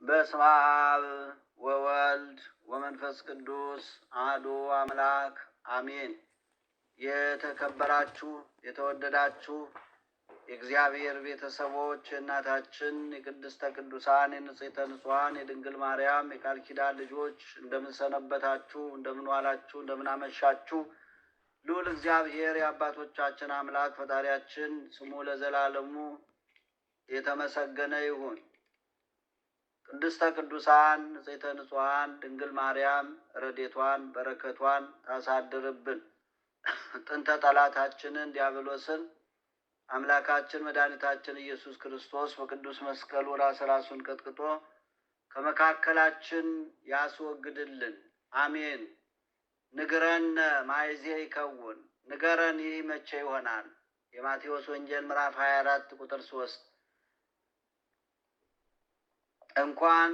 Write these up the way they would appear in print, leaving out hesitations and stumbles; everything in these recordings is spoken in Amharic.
በስመ አብ ወወልድ ወመንፈስ ቅዱስ አሐዱ አምላክ አሜን። የተከበራችሁ የተወደዳችሁ የእግዚአብሔር ቤተሰቦች እናታችን የቅድስተ ቅዱሳን የንጽሕተ ንጹሐን የድንግል ማርያም የቃል ኪዳን ልጆች እንደምን ሰነበታችሁ? እንደምን ዋላችሁ? እንደምን አመሻችሁ? ልዑል እግዚአብሔር የአባቶቻችን አምላክ ፈጣሪያችን ስሙ ለዘላለሙ የተመሰገነ ይሁን። ቅድስተ ቅዱሳን ንጽሕተ ንጹሐን ድንግል ማርያም ረድኤቷን በረከቷን ታሳድርብን። ጥንተ ጠላታችንን ዲያብሎስን አምላካችን መድኃኒታችን ኢየሱስ ክርስቶስ በቅዱስ መስቀሉ ራሱን ቀጥቅጦ ከመካከላችን ያስወግድልን። አሜን። ንግረነ ማይዜ ይከውን፣ ንገረን ይህ መቼ ይሆናል? የማቴዎስ ወንጌል ምዕራፍ 24 ቁጥር 3። እንኳን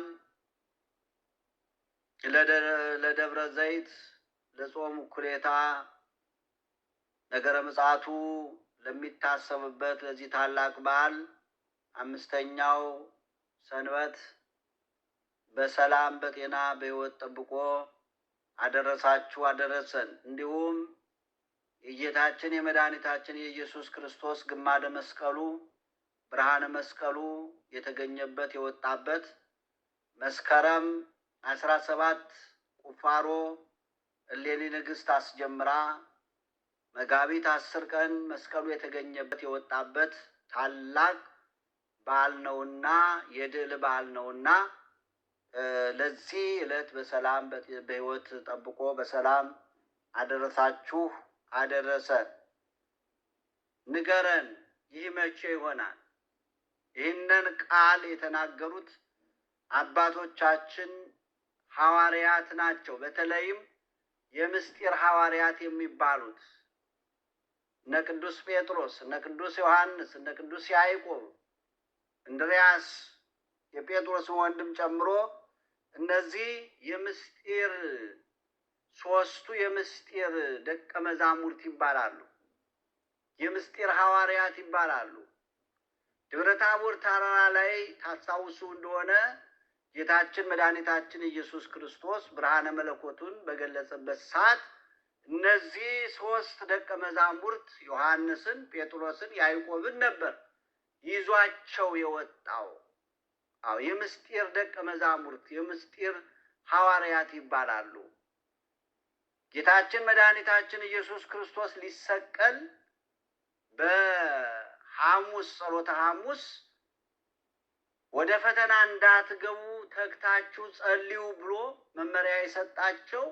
ለደብረ ዘይት ለጾም እኩሌታ ነገረ ምጽአቱ ለሚታሰብበት ለዚህ ታላቅ በዓል አምስተኛው ሰንበት በሰላም በጤና በሕይወት ጠብቆ አደረሳችሁ አደረሰን። እንዲሁም የጌታችን የመድኃኒታችን የኢየሱስ ክርስቶስ ግማደ መስቀሉ ብርሃነ መስቀሉ የተገኘበት የወጣበት መስከረም 17 ቁፋሮ እሌኒ ንግሥት አስጀምራ መጋቢት 10 ቀን መስቀሉ የተገኘበት የወጣበት ታላቅ በዓል ነውና የድል በዓል ነውና ለዚህ ዕለት በሰላም በሕይወት ጠብቆ በሰላም አደረሳችሁ አደረሰን። ንገረን ይህ መቼ ይሆናል? ይህንን ቃል የተናገሩት አባቶቻችን ሐዋርያት ናቸው። በተለይም የምስጢር ሐዋርያት የሚባሉት እነ ቅዱስ ጴጥሮስ፣ እነ ቅዱስ ዮሐንስ፣ እነ ቅዱስ ያዕቆብ፣ እንድርያስ የጴጥሮስን ወንድም ጨምሮ እነዚህ የምስጢር ሦስቱ የምስጢር ደቀ መዛሙርት ይባላሉ። የምስጢር ሐዋርያት ይባላሉ። ደብረ ታቦር ተራራ ላይ ታስታውሱ እንደሆነ ጌታችን መድኃኒታችን ኢየሱስ ክርስቶስ ብርሃነ መለኮቱን በገለጸበት ሰዓት እነዚህ ሦስት ደቀ መዛሙርት ዮሐንስን፣ ጴጥሮስን፣ ያዕቆብን ነበር ይዟቸው የወጣው። የምስጢር ደቀ መዛሙርት የምስጢር ሐዋርያት ይባላሉ። ጌታችን መድኃኒታችን ኢየሱስ ክርስቶስ ሊሰቀል በሐሙስ ጸሎተ ሐሙስ ወደ ፈተና እንዳትገቡ ተግታችሁ ጸልዩ ብሎ መመሪያ የሰጣቸው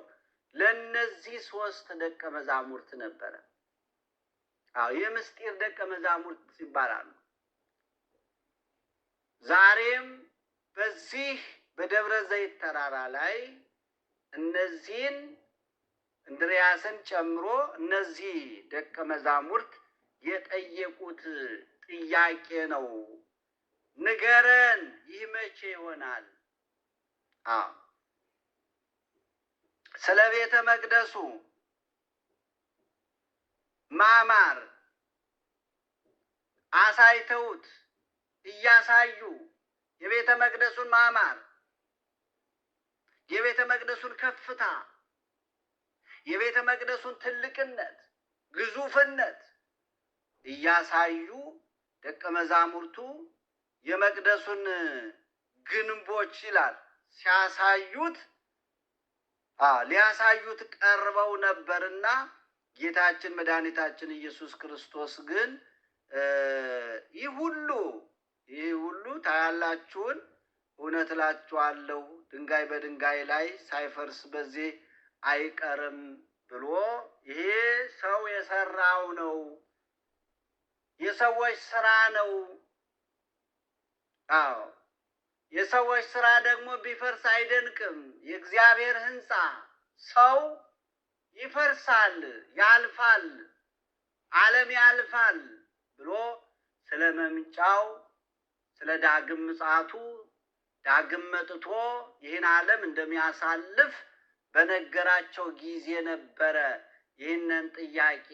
ለእነዚህ ሦስት ደቀ መዛሙርት ነበረ። የምስጢር ደቀ መዛሙርት ይባላሉ። ዛሬም በዚህ በደብረ ዘይት ተራራ ላይ እነዚህን እንድርያስን ጨምሮ እነዚህ ደቀ መዛሙርት የጠየቁት ጥያቄ ነው። ንገረን ይህ መቼ ይሆናል? ስለ ቤተ መቅደሱ ማማር አሳይተውት እያሳዩ የቤተ መቅደሱን ማማር፣ የቤተ መቅደሱን ከፍታ፣ የቤተ መቅደሱን ትልቅነት፣ ግዙፍነት እያሳዩ ደቀ መዛሙርቱ የመቅደሱን ግንቦች ይላል ሲያሳዩት ሊያሳዩት ቀርበው ነበርና ጌታችን መድኃኒታችን ኢየሱስ ክርስቶስ ግን ይህ ሁሉ ታያላችሁን? እውነት እላችኋለሁ ድንጋይ በድንጋይ ላይ ሳይፈርስ በዚህ አይቀርም ብሎ ይሄ ሰው የሰራው ነው፣ የሰዎች ስራ ነው። የሰዎች ስራ ደግሞ ቢፈርስ አይደንቅም። የእግዚአብሔር ሕንፃ ሰው ይፈርሳል፣ ያልፋል፣ ዓለም ያልፋል ብሎ ስለ መምጫው ስለ ዳግም ምጽአቱ ዳግም መጥቶ ይህን ዓለም እንደሚያሳልፍ በነገራቸው ጊዜ ነበረ ይህንን ጥያቄ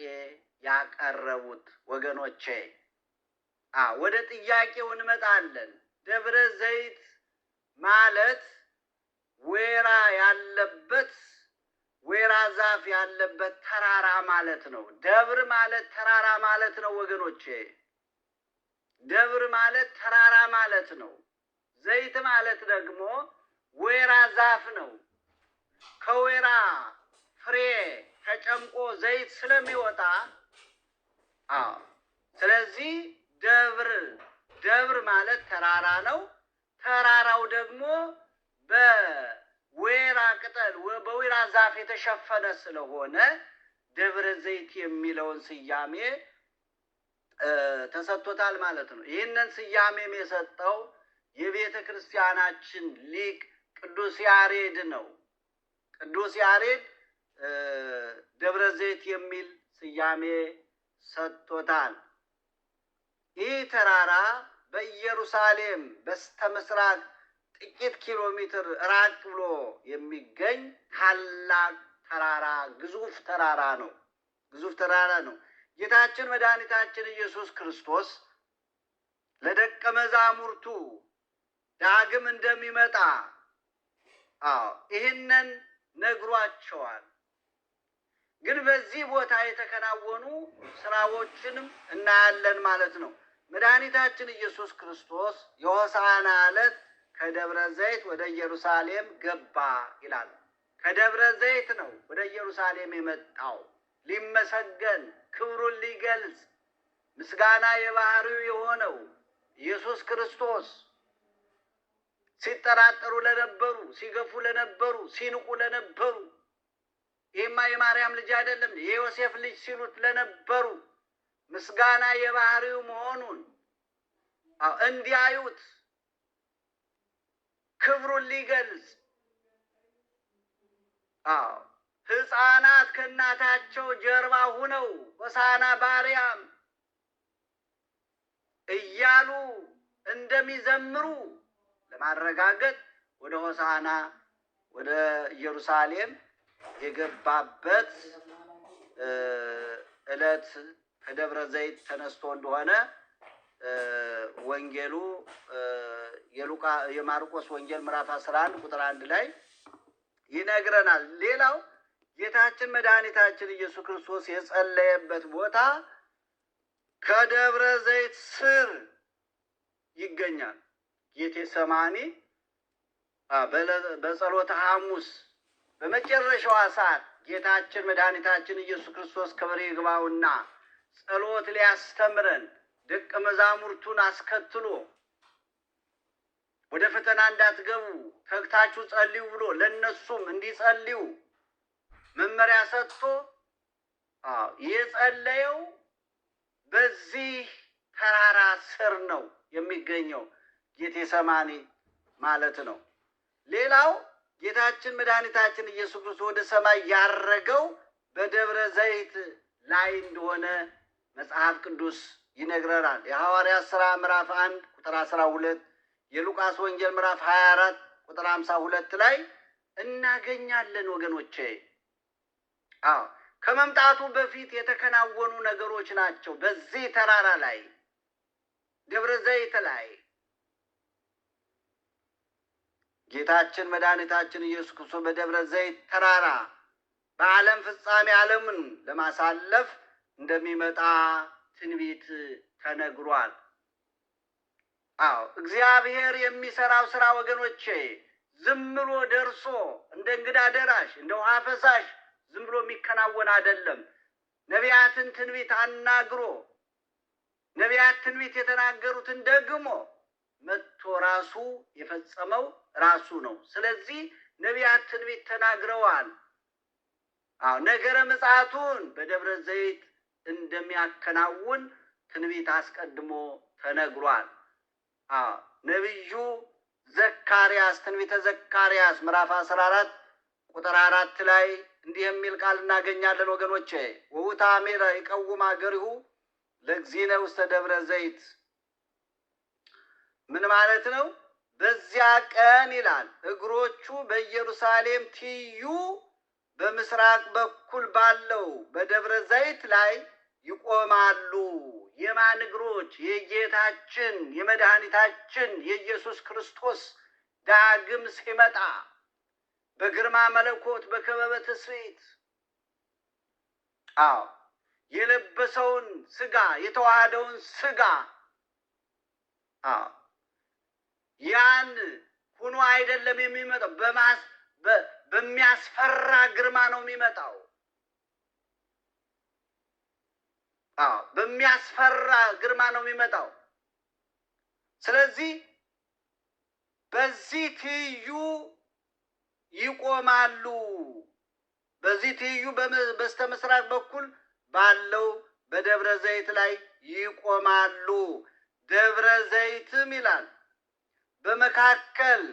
ያቀረቡት። ወገኖቼ ወደ ጥያቄው እንመጣለን። ደብረ ዘይት ማለት ወይራ ያለበት ወይራ ዛፍ ያለበት ተራራ ማለት ነው። ደብር ማለት ተራራ ማለት ነው ወገኖቼ። ደብር ማለት ተራራ ማለት ነው። ዘይት ማለት ደግሞ ወይራ ዛፍ ነው። ከወይራ ፍሬ ተጨምቆ ዘይት ስለሚወጣ ስለዚህ ደብር ማለት ተራራ ነው። ተራራው ደግሞ በወይራ ቅጠል በወይራ ዛፍ የተሸፈነ ስለሆነ ደብረ ዘይት የሚለውን ስያሜ ተሰጥቶታል ማለት ነው። ይህንን ስያሜም የሰጠው የቤተ ክርስቲያናችን ሊቅ ቅዱስ ያሬድ ነው። ቅዱስ ያሬድ ደብረ ዘይት የሚል ስያሜ ሰጥቶታል። ይህ ተራራ በኢየሩሳሌም በስተምስራቅ ጥቂት ኪሎ ሜትር ራቅ ብሎ የሚገኝ ታላቅ ተራራ ግዙፍ ተራራ ነው። ግዙፍ ተራራ ነው። ጌታችን መድኃኒታችን ኢየሱስ ክርስቶስ ለደቀ መዛሙርቱ ዳግም እንደሚመጣ ይህንን ነግሯቸዋል። ግን በዚህ ቦታ የተከናወኑ ስራዎችንም እናያለን ማለት ነው። መድኃኒታችን ኢየሱስ ክርስቶስ የሆሳዕና ዕለት ከደብረ ዘይት ወደ ኢየሩሳሌም ገባ ይላል። ከደብረ ዘይት ነው ወደ ኢየሩሳሌም የመጣው ሊመሰገን፣ ክብሩን ሊገልጽ፣ ምስጋና የባህሪው የሆነው ኢየሱስ ክርስቶስ ሲጠራጠሩ ለነበሩ፣ ሲገፉ ለነበሩ፣ ሲንቁ ለነበሩ ይህማ የማርያም ልጅ አይደለም የዮሴፍ ልጅ ሲሉት ለነበሩ ምስጋና የባህሪው መሆኑን እንዲያዩት ክብሩን ሊገልጽ ሕፃናት ከእናታቸው ጀርባ ሁነው ሆሳዕና በአርያም እያሉ እንደሚዘምሩ ለማረጋገጥ ወደ ሆሳዕና ወደ ኢየሩሳሌም የገባበት ዕለት ከደብረ ዘይት ተነስቶ እንደሆነ ወንጌሉ የማርቆስ ወንጌል ምዕራፍ 11 ቁጥር 1 ላይ ይነግረናል። ሌላው ጌታችን መድኃኒታችን ኢየሱስ ክርስቶስ የጸለየበት ቦታ ከደብረ ዘይት ስር ይገኛል። ጌቴሰማኒ በጸሎተ ሐሙስ በመጨረሻዋ ሰዓት ጌታችን መድኃኒታችን ኢየሱስ ክርስቶስ ክብር ይግባውና ጸሎት ሊያስተምረን ደቀ መዛሙርቱን አስከትሎ ወደ ፈተና እንዳትገቡ ተግታችሁ ጸልዩ ብሎ ለነሱም እንዲጸልዩ መመሪያ ሰጥቶ የጸለየው በዚህ ተራራ ስር ነው የሚገኘው ጌቴሰማኒ ማለት ነው። ሌላው ጌታችን መድኃኒታችን ኢየሱስ ክርስቶስ ወደ ሰማይ ያረገው በደብረ ዘይት ላይ እንደሆነ መጽሐፍ ቅዱስ ይነግረናል። የሐዋርያት ሥራ ምዕራፍ 1 ቁጥር 12፣ የሉቃስ ወንጌል ምዕራፍ 24 ቁጥር 52 ላይ እናገኛለን ወገኖቼ። ከመምጣቱ በፊት የተከናወኑ ነገሮች ናቸው። በዚህ ተራራ ላይ ደብረ ዘይት ላይ ጌታችን መድኃኒታችን ኢየሱስ ክርስቶስ በደብረ ዘይት ተራራ በዓለም ፍጻሜ ዓለምን ለማሳለፍ እንደሚመጣ ትንቢት ተነግሯል። እግዚአብሔር የሚሰራው ስራ ወገኖቼ ዝም ብሎ ደርሶ እንደ እንግዳ ደራሽ እንደ ውሃ ፈሳሽ ዝም ብሎ የሚከናወን አይደለም። ነቢያትን ትንቢት አናግሮ ነቢያት ትንቢት የተናገሩትን ደግሞ መጥቶ ራሱ የፈጸመው ራሱ ነው። ስለዚህ ነቢያት ትንቢት ተናግረዋል። ነገረ ምጽአቱን በደብረ ዘይት እንደሚያከናውን ትንቢት አስቀድሞ ተነግሯል። ነቢዩ ዘካርያስ ትንቢተ ዘካርያስ ምዕራፍ 14 ቁጥር 4 ላይ እንዲህ የሚል ቃል እናገኛለን ወገኖቼ። ወውታሜረ ይቀውም አገሪሁ ለእግዚእነ ውስተ ደብረ ዘይት። ምን ማለት ነው? በዚያ ቀን ይላል እግሮቹ በኢየሩሳሌም ትይዩ በምስራቅ በኩል ባለው በደብረ ዘይት ላይ ይቆማሉ። የማን እግሮች? የጌታችን የመድኃኒታችን የኢየሱስ ክርስቶስ ዳግም ሲመጣ በግርማ መለኮት በክበበ ትስብእት የለበሰውን ስጋ የተዋሃደውን ስጋ ያን ሁኖ አይደለም የሚመጣው፣ በሚያስፈራ ግርማ ነው የሚመጣው። በሚያስፈራ ግርማ ነው የሚመጣው። ስለዚህ በዚህ ትይዩ ይቆማሉ። በዚህ ትይዩ በስተ ምስራቅ በኩል ባለው በደብረ ዘይት ላይ ይቆማሉ። ደብረ ዘይትም ይላል በመካከል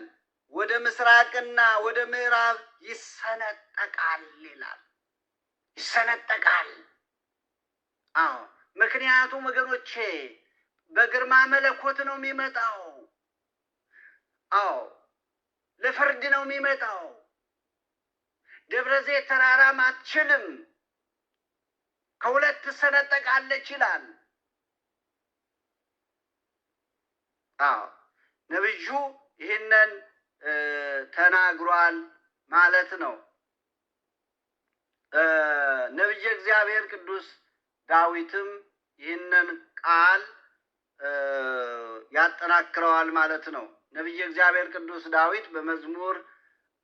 ወደ ምስራቅና ወደ ምዕራብ ይሰነጠቃል ይላል። ይሰነጠቃል። ምክንያቱም ወገኖቼ በግርማ መለኮት ነው የሚመጣው። ለፍርድ ነው የሚመጣው። ደብረ ዘይት ተራራም አትችልም፣ ከሁለት ትሰነጠቃለች ይላል። ነብዩ ይህንን ተናግሯል ማለት ነው። ነብየ እግዚአብሔር ቅዱስ ዳዊትም ይህንን ቃል ያጠናክረዋል ማለት ነው። ነብየ እግዚአብሔር ቅዱስ ዳዊት በመዝሙር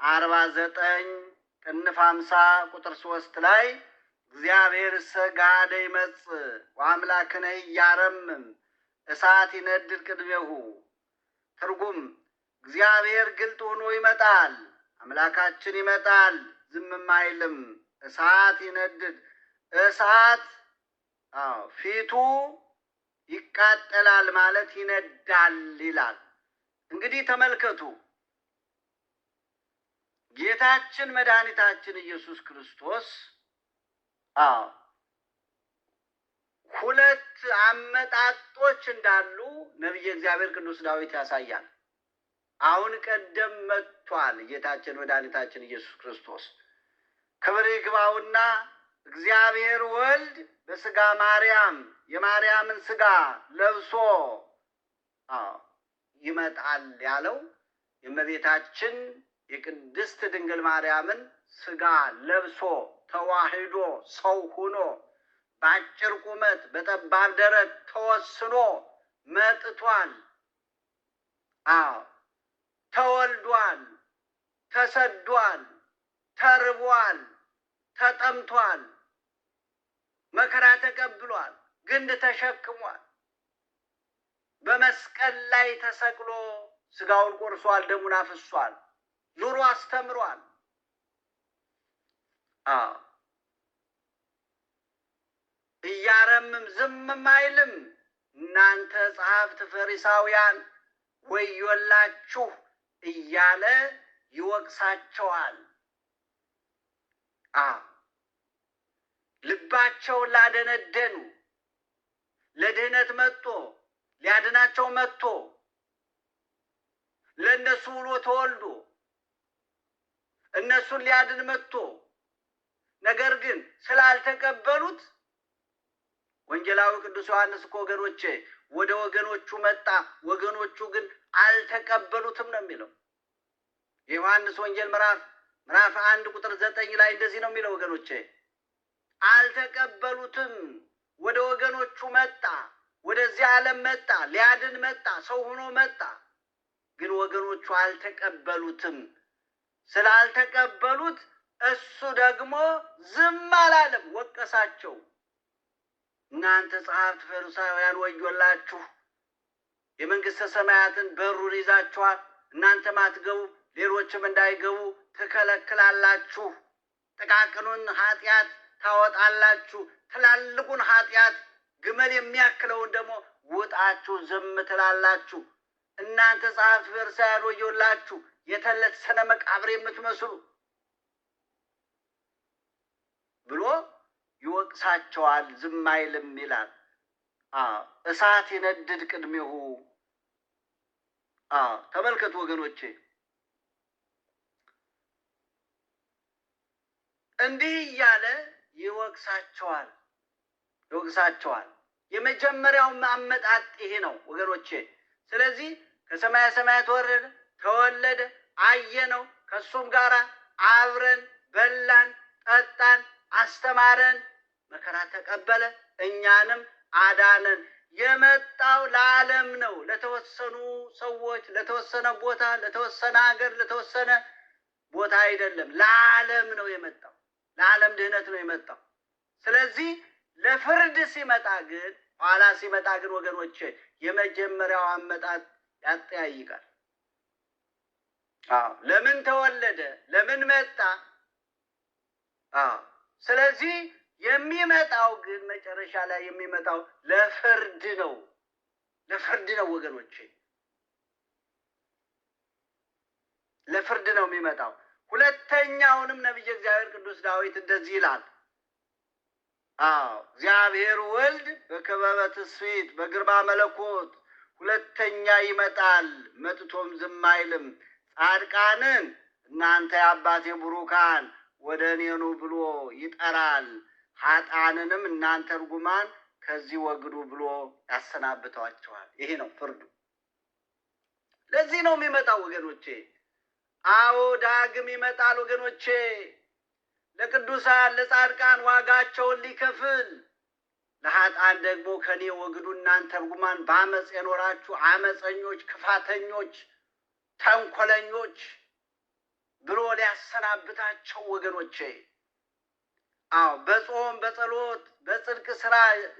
49 ቅንፍ 50 ቁጥር 3 ላይ እግዚአብሔር ሰጋደ ይመጽእ ወአምላክነ ኢያረምም እሳት ይነድድ ቅድሜሁ። ትርጉም እግዚአብሔር ግልጥ ሆኖ ይመጣል፣ አምላካችን ይመጣል፣ ዝምም አይልም። እሳት ይነድድ፣ እሳት ፊቱ ይቃጠላል ማለት ይነዳል ይላል። እንግዲህ ተመልከቱ፣ ጌታችን መድኃኒታችን ኢየሱስ ክርስቶስ ሁለት አመጣጦች እንዳሉ ነቢየ እግዚአብሔር ቅዱስ ዳዊት ያሳያል። አሁን ቀደም መጥቷል ጌታችን መድኃኒታችን ኢየሱስ ክርስቶስ ክብር ይግባውና እግዚአብሔር ወልድ በስጋ ማርያም የማርያምን ስጋ ለብሶ ይመጣል ያለው የእመቤታችን የቅድስት ድንግል ማርያምን ስጋ ለብሶ ተዋህዶ ሰው ሆኖ በአጭር ቁመት በጠባብ ደረት ተወስኖ መጥቷል። ተወልዷል፣ ተሰዷል፣ ተርቧል፣ ተጠምቷል፣ መከራ ተቀብሏል፣ ግንድ ተሸክሟል። በመስቀል ላይ ተሰቅሎ ስጋውን ቆርሷል፣ ደሙን አፍሷል፣ ዙሮ አስተምሯል። እያረምም ዝምም አይልም። እናንተ ጸሐፍት ፈሪሳውያን ወዮላችሁ እያለ ይወቅሳቸዋል። ልባቸውን ላደነደኑ ለድህነት መጥቶ ሊያድናቸው መጥቶ ለእነሱ ብሎ ተወልዶ እነሱን ሊያድን መጥቶ ነገር ግን ስላልተቀበሉት ወንጌላዊ ቅዱስ ዮሐንስ እኮ ወገኖቼ ወደ ወገኖቹ መጣ፣ ወገኖቹ ግን አልተቀበሉትም ነው የሚለው። የዮሐንስ ወንጌል ምዕራፍ 1 ቁጥር 9 ላይ እንደዚህ ነው የሚለው ወገኖቼ፣ አልተቀበሉትም። ወደ ወገኖቹ መጣ፣ ወደዚህ ዓለም መጣ፣ ሊያድን መጣ፣ ሰው ሆኖ መጣ። ግን ወገኖቹ አልተቀበሉትም። ስላልተቀበሉት እሱ ደግሞ ዝም አላለም፣ ወቀሳቸው። እናንተ ጸሐፍት ፈሪሳውያን ወዮላችሁ፣ የመንግሥተ ሰማያትን በሩን ይዛችኋል፣ እናንተም አትገቡ፣ ሌሎችም እንዳይገቡ ትከለክላላችሁ። ጥቃቅኑን ኃጢአት ታወጣላችሁ፣ ትላልቁን ኃጢአት ግመል የሚያክለውን ደግሞ ውጣችሁ ዝም ትላላችሁ። እናንተ ጸሐፍት ፈሪሳውያን ወዮላችሁ፣ የተለሰነ መቃብር የምትመስሉ ብሎ ይወቅሳቸዋል። ዝም አይልም ይላል። እሳት ይነድድ ቅድሜሁ። ተመልከቱ ወገኖቼ፣ እንዲህ እያለ ይወቅሳቸዋል። የመጀመሪያው አመጣጥ ይሄ ነው ወገኖቼ። ስለዚህ ከሰማየ ሰማያት ወረደ፣ ተወለደ፣ አየነው። ከሱም ጋር አብረን በላን፣ ጠጣን፣ አስተማረን፣ መከራ ተቀበለ፣ እኛንም አዳነን። የመጣው ለዓለም ነው። ለተወሰኑ ሰዎች፣ ለተወሰነ ቦታ፣ ለተወሰነ ሀገር፣ ለተወሰነ ቦታ አይደለም። ለዓለም ነው የመጣው። ለዓለም ድህነት ነው የመጣው። ስለዚህ ለፍርድ ሲመጣ ግን ኋላ ሲመጣ ግን ወገኖቼ የመጀመሪያው አመጣጥ ያጠያይቃል። ለምን ተወለደ? ለምን መጣ? ስለዚህ የሚመጣው ግን መጨረሻ ላይ የሚመጣው ለፍርድ ነው። ለፍርድ ነው ወገኖቼ፣ ለፍርድ ነው የሚመጣው። ሁለተኛውንም ነቢየ እግዚአብሔር ቅዱስ ዳዊት እንደዚህ ይላል። እግዚአብሔር ወልድ በክበበ ትስብእት በግርማ መለኮት ሁለተኛ ይመጣል፣ መጥቶም ዝም አይልም። ጻድቃንን እናንተ የአባቴ ቡሩካን ወደ እኔ ኑ ብሎ ይጠራል፣ ኃጥአንንም እናንተ ርጉማን ከዚህ ወግዱ ብሎ ያሰናብተዋቸዋል። ይሄ ነው ፍርዱ። ለዚህ ነው የሚመጣው ወገኖቼ። አዎ ዳግም ይመጣል ወገኖቼ። ለቅዱሳን ለጻድቃን ዋጋቸውን ሊከፍል፣ ለኃጥአን ደግሞ ከኔ ወግዱ እናንተ ርጉማን በአመፅ የኖራችሁ አመፀኞች፣ ክፋተኞች፣ ተንኮለኞች ብሎ ሊያሰናብታቸው ወገኖቼ። አዎ በጾም በጸሎት በጽድቅ ስራ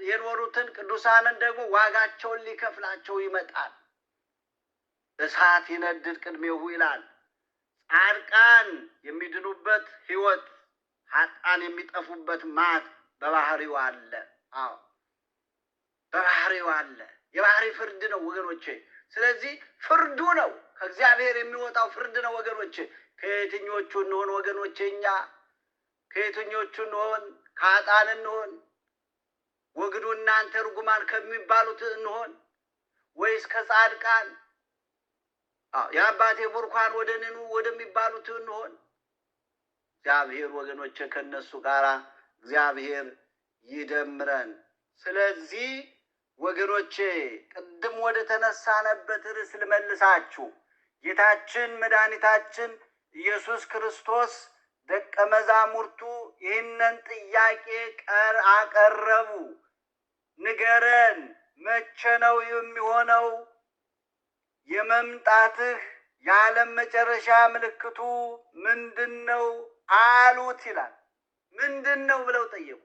የኖሩትን ቅዱሳንን ደግሞ ዋጋቸውን ሊከፍላቸው ይመጣል። እሳት ይነድድ ቅድሜሁ ይላል። ጻድቃን የሚድኑበት ሕይወት፣ ኃጥአን የሚጠፉበት ማት በባህሪው አለ። አዎ በባህሪው አለ። የባህሪ ፍርድ ነው ወገኖቼ። ስለዚህ ፍርዱ ነው፣ ከእግዚአብሔር የሚወጣው ፍርድ ነው ወገኖቼ። ከየትኞቹ እንሆን ወገኖቼ? እኛ ከየትኞቹ እንሆን? ከኃጥአን እንሆን? ወግዱ እናንተ ርጉማን ከሚባሉት እንሆን ወይስ ከጻድቃን የአባቴ ቡሩካን ወደ እኔ ኑ ወደሚባሉት እንሆን? እግዚአብሔር ወገኖቼ ከነሱ ጋር እግዚአብሔር ይደምረን። ስለዚህ ወገኖቼ ቅድም ወደ ተነሳነበት ርዕስ ልመልሳችሁ። ጌታችን መድኃኒታችን ኢየሱስ ክርስቶስ ደቀ መዛሙርቱ ይህንን ጥያቄ አቀረቡ። ንገረን፣ መቼ ነው የሚሆነው? የመምጣትህ የዓለም መጨረሻ ምልክቱ ምንድን ነው አሉት ይላል። ምንድን ነው ብለው ጠየቁት።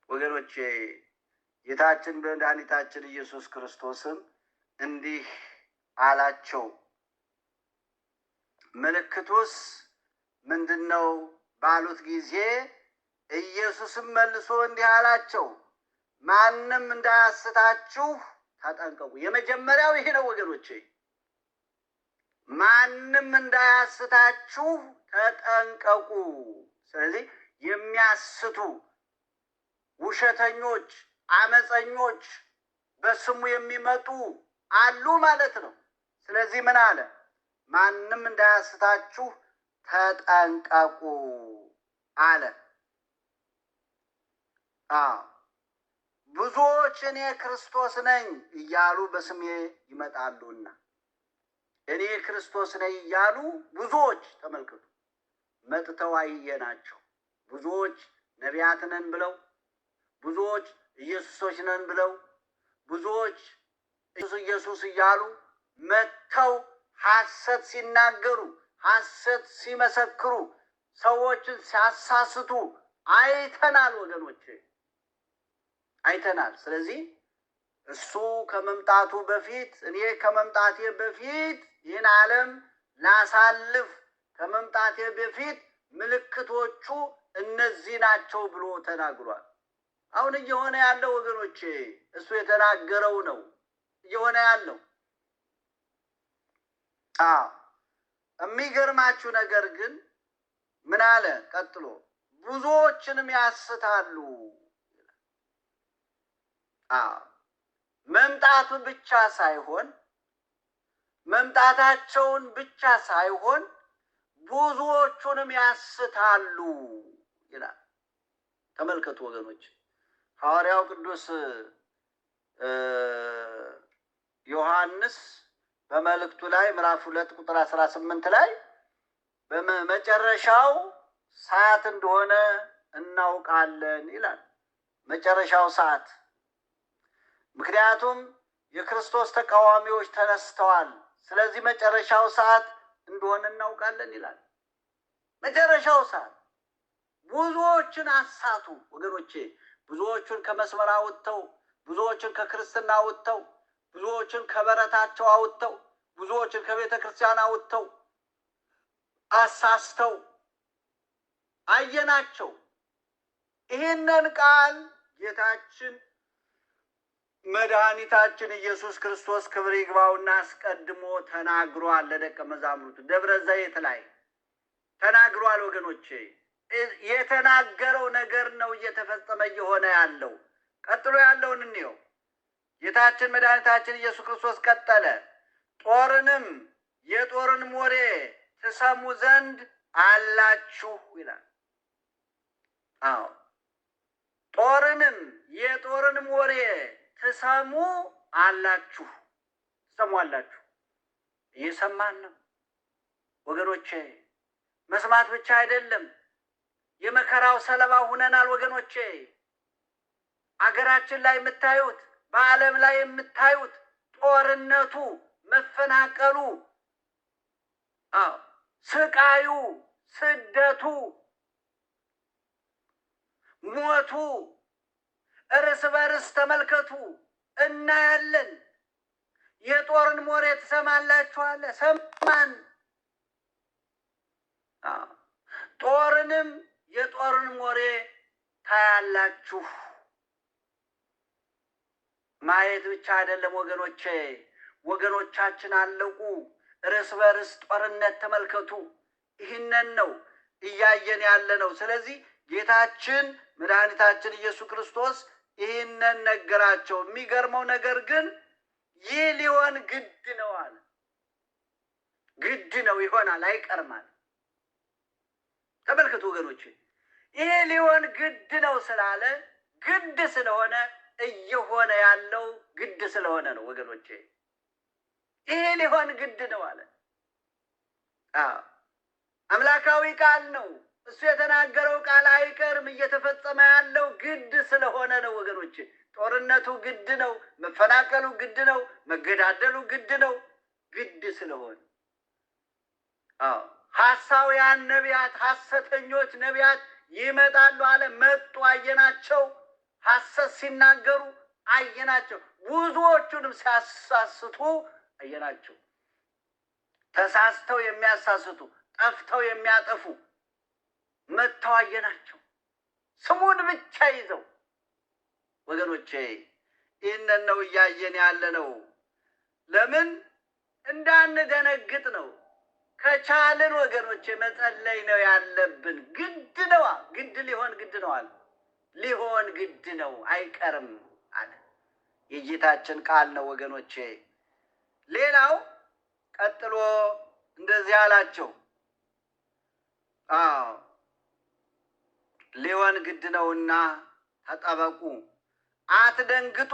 ወገኖቼ ጌታችን መድኃኒታችን ኢየሱስ ክርስቶስም እንዲህ አላቸው። ምልክቱስ ምንድን ነው ባሉት ጊዜ ኢየሱስም መልሶ እንዲህ አላቸው፣ ማንም እንዳያስታችሁ ተጠንቀቁ። የመጀመሪያው ይሄ ነው ወገኖቼ። ማንም እንዳያስታችሁ ተጠንቀቁ። ስለዚህ የሚያስቱ ውሸተኞች፣ አመፀኞች በስሙ የሚመጡ አሉ ማለት ነው። ስለዚህ ምን አለ? ማንም እንዳያስታችሁ ተጠንቀቁ አለ። ብዙዎች እኔ ክርስቶስ ነኝ እያሉ በስሜ ይመጣሉና፣ እኔ ክርስቶስ ነኝ እያሉ ብዙዎች ተመልከቱ መጥተው አየናቸው። ብዙዎች ነቢያት ነን ብለው፣ ብዙዎች ኢየሱሶች ነን ብለው፣ ብዙዎች ኢየሱስ እያሉ መጥተው ሐሰት ሲናገሩ፣ ሐሰት ሲመሰክሩ፣ ሰዎችን ሲያሳስቱ አይተናል ወገኖቼ፣ አይተናል። ስለዚህ እሱ ከመምጣቱ በፊት፣ እኔ ከመምጣቴ በፊት ይህን ዓለም ላሳልፍ ከመምጣቴ በፊት ምልክቶቹ እነዚህ ናቸው ብሎ ተናግሯል። አሁን እየሆነ ያለው ወገኖቼ እሱ የተናገረው ነው እየሆነ ያለው። የሚገርማችሁ ነገር ግን ምን አለ ቀጥሎ? ብዙዎችንም ያስታሉ። መምጣቱ ብቻ ሳይሆን መምጣታቸውን ብቻ ሳይሆን ብዙዎቹንም ያስታሉ ይላል። ተመልከቱ ወገኖች፣ ሐዋርያው ቅዱስ ዮሐንስ በመልእክቱ ላይ ምዕራፍ 2 ቁጥር 18 ላይ በመጨረሻው ሰዓት እንደሆነ እናውቃለን ይላል። መጨረሻው ሰዓት። ምክንያቱም የክርስቶስ ተቃዋሚዎች ተነስተዋል። ስለዚህ መጨረሻው ሰዓት እንደሆነ እናውቃለን ይላል። መጨረሻው ሰዓት ብዙዎችን አሳቱ ወገኖቼ። ብዙዎችን ከመስመር አውጥተው፣ ብዙዎችን ከክርስትና አውጥተው፣ ብዙዎችን ከበረታቸው አውጥተው፣ ብዙዎችን ከቤተ ክርስቲያን አውጥተው አሳስተው አየናቸው። ይህንን ቃል ጌታችን መድኃኒታችን ኢየሱስ ክርስቶስ ክብር ይግባውና አስቀድሞ ተናግሯል። ለደቀ መዛሙርቱ ደብረ ዘይት ላይ ተናግሯል። ወገኖቼ የተናገረው ነገር ነው እየተፈጸመ እየሆነ ያለው። ቀጥሎ ያለውን እንየው። ጌታችን መድኃኒታችን ኢየሱስ ክርስቶስ ቀጠለ። ጦርንም የጦርንም ወሬ ትሰሙ ዘንድ አላችሁ ይላል። አዎ ጦርንም የጦርንም ወሬ ትሰሙ አላችሁ፣ ትሰሙአላችሁ። እየሰማን ነው ወገኖቼ። መስማት ብቻ አይደለም፣ የመከራው ሰለባ ሁነናል ወገኖቼ። አገራችን ላይ የምታዩት፣ በዓለም ላይ የምታዩት ጦርነቱ፣ መፈናቀሉ፣ ስቃዩ፣ ስደቱ፣ ሞቱ እርስ በርስ ተመልከቱ፣ እናያለን። የጦርን ወሬ ትሰማላችኋል። ሰማን። ጦርንም የጦርን ወሬ ታያላችሁ። ማየት ብቻ አይደለም ወገኖቼ። ወገኖቻችን አለቁ። እርስ በርስ ጦርነት ተመልከቱ። ይህንን ነው እያየን ያለ ነው። ስለዚህ ጌታችን መድኃኒታችን ኢየሱስ ክርስቶስ ይህንን ነገራቸው። የሚገርመው ነገር ግን ይህ ሊሆን ግድ ነው አለ። ግድ ነው፣ ይሆናል፣ አይቀርማል። ተመልከቱ ወገኖቼ፣ ይሄ ሊሆን ግድ ነው ስላለ ግድ ስለሆነ እየሆነ ያለው ግድ ስለሆነ ነው ወገኖቼ። ይሄ ሊሆን ግድ ነው አለ። አምላካዊ ቃል ነው። እሱ የተናገረው ቃል አይቀርም። እየተፈጸመ ያለው ግድ ስለሆነ ነው ወገኖቼ። ጦርነቱ ግድ ነው፣ መፈናቀሉ ግድ ነው፣ መገዳደሉ ግድ ነው። ግድ ስለሆነ ሐሳውያን ነቢያት፣ ሐሰተኞች ነቢያት ይመጣሉ አለ። መጡ፣ አየናቸው። ሐሰት ሲናገሩ አየናቸው። ብዙዎቹንም ሲያሳስቱ አየናቸው። ተሳስተው የሚያሳስቱ፣ ጠፍተው የሚያጠፉ መጥተው አየናቸው። ስሙን ብቻ ይዘው ወገኖቼ፣ ይህንን ነው እያየን ያለ ነው። ለምን እንዳንደነግጥ ነው። ከቻልን ወገኖቼ መጸለይ ነው ያለብን። ግድ ነዋ። ግድ ሊሆን ግድ ነው አለ። ሊሆን ግድ ነው፣ አይቀርም አለ። የጌታችን ቃል ነው ወገኖቼ። ሌላው ቀጥሎ እንደዚህ አላቸው። ሊሆን ግድ ነውና ተጠበቁ፣ አትደንግጡ።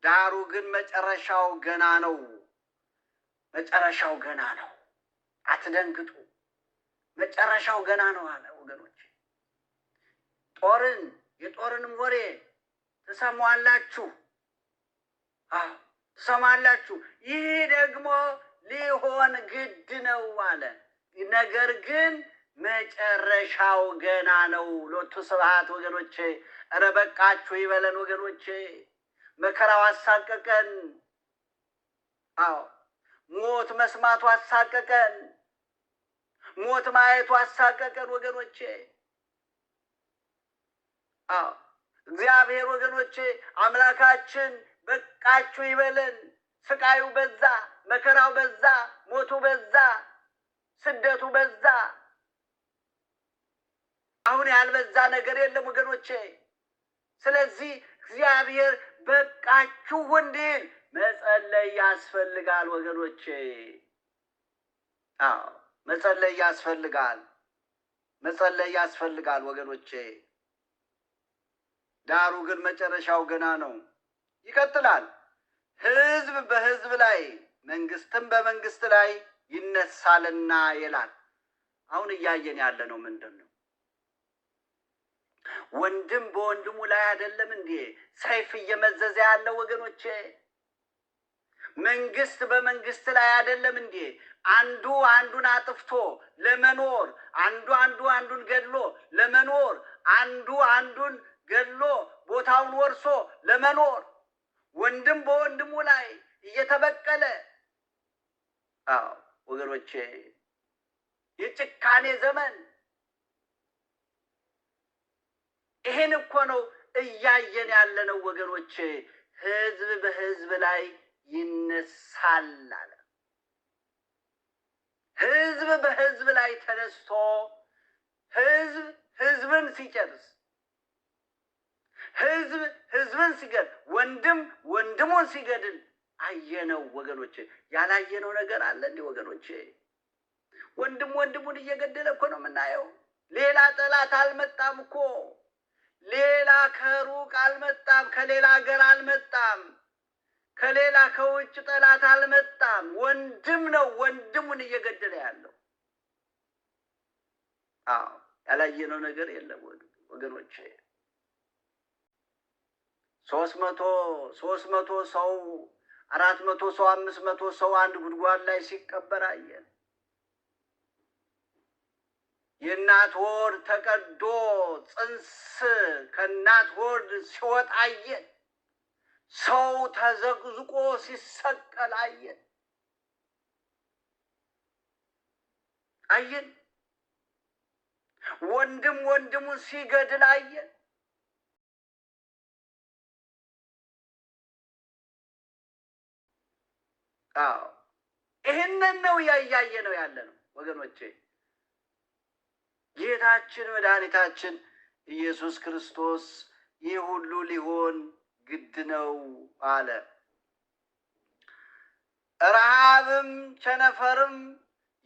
ዳሩ ግን መጨረሻው ገና ነው። መጨረሻው ገና ነው። አትደንግጡ፣ መጨረሻው ገና ነው አለ ወገኖች። የጦርንም ወሬ ትሰማላችሁ። ትሰማላችሁ። ይህ ደግሞ ሊሆን ግድ ነው አለ። ነገር ግን መጨረሻው ገና ነው። ሎቱ ስብሐት ወገኖቼ። ኧረ በቃችሁ ይበለን ወገኖቼ። መከራው አሳቀቀን። ሞት መስማቱ አሳቀቀን። ሞት ማየቱ አሳቀቀን ወገኖቼ። እግዚአብሔር ወገኖቼ አምላካችን በቃችሁ ይበለን። ስቃዩ በዛ፣ መከራው በዛ፣ ሞቱ በዛ፣ ስደቱ በዛ። አሁን ያልበዛ ነገር የለም ወገኖቼ። ስለዚህ እግዚአብሔር በቃችሁ እንዲል መጸለይ ያስፈልጋል ወገኖቼ። መጸለይ ያስፈልጋል። መጸለይ ያስፈልጋል ወገኖቼ። ዳሩ ግን መጨረሻው ገና ነው። ይቀጥላል። ሕዝብ በሕዝብ ላይ መንግስትም በመንግስት ላይ ይነሳልና ይላል። አሁን እያየን ያለ ነው ምንድን ነው? ወንድም በወንድሙ ላይ አይደለም እንዴ ሰይፍ እየመዘዘ ያለው ወገኖቼ? መንግስት በመንግስት ላይ አይደለም እንዴ አንዱ አንዱን አጥፍቶ ለመኖር፣ አንዱ አንዱን ገድሎ ለመኖር፣ አንዱ አንዱን ገድሎ ቦታውን ወርሶ ለመኖር፣ ወንድም በወንድሙ ላይ እየተበቀለ። አዎ ወገኖቼ የጭካኔ ዘመን ይሄን እኮ ነው እያየን ያለነው ወገኖቼ። ህዝብ በህዝብ ላይ ይነሳል አለ። ህዝብ በህዝብ ላይ ተነስቶ ህዝብ ህዝብን ሲጨርስ፣ ህዝብ ህዝብን ሲገድል፣ ወንድም ወንድሙን ሲገድል አየነው ወገኖቼ። ያላየነው ነገር አለ እንዴ ወገኖቼ? ወንድም ወንድሙን እየገደለ እኮ ነው የምናየው። ሌላ ጠላት አልመጣም እኮ። ሌላ ከሩቅ አልመጣም፣ ከሌላ ሀገር አልመጣም፣ ከሌላ ከውጭ ጠላት አልመጣም። ወንድም ነው ወንድሙን እየገደለ ያለው። አዎ ያላየነው ነገር የለም ወገኖቼ። 300 ሰው 400 ሰው 500 ሰው አንድ ጉድጓድ ላይ ሲቀበር አየን። የእናት ሆድ ተቀዶ ጽንስ ከእናት ሆድ ሲወጣ አየን። ሰው ተዘቅዝቆ ሲሰቀል አየን። ወንድም ወንድሙን ሲገድል አየን። አዎ ይህንን ነው እያየ ነው ያለ ነው ወገኖቼ። ጌታችን መድኃኒታችን ኢየሱስ ክርስቶስ ይህ ሁሉ ሊሆን ግድ ነው አለ። ረሃብም ቸነፈርም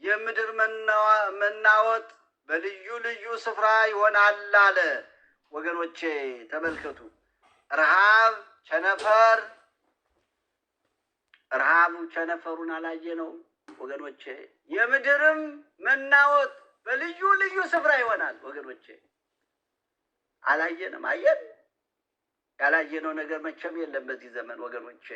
የምድር መናወጥ በልዩ ልዩ ስፍራ ይሆናል አለ። ወገኖቼ ተመልከቱ። ረሃብ ረሃቡ ቸነፈሩን አላየነውም ወገኖቼ? የምድርም መናወጥ በልዩ ልዩ ስፍራ ይሆናል ወገኖቼ። አላየንም? አየን? ያላየነው ነገር መቼም የለም በዚህ ዘመን ወገኖቼ።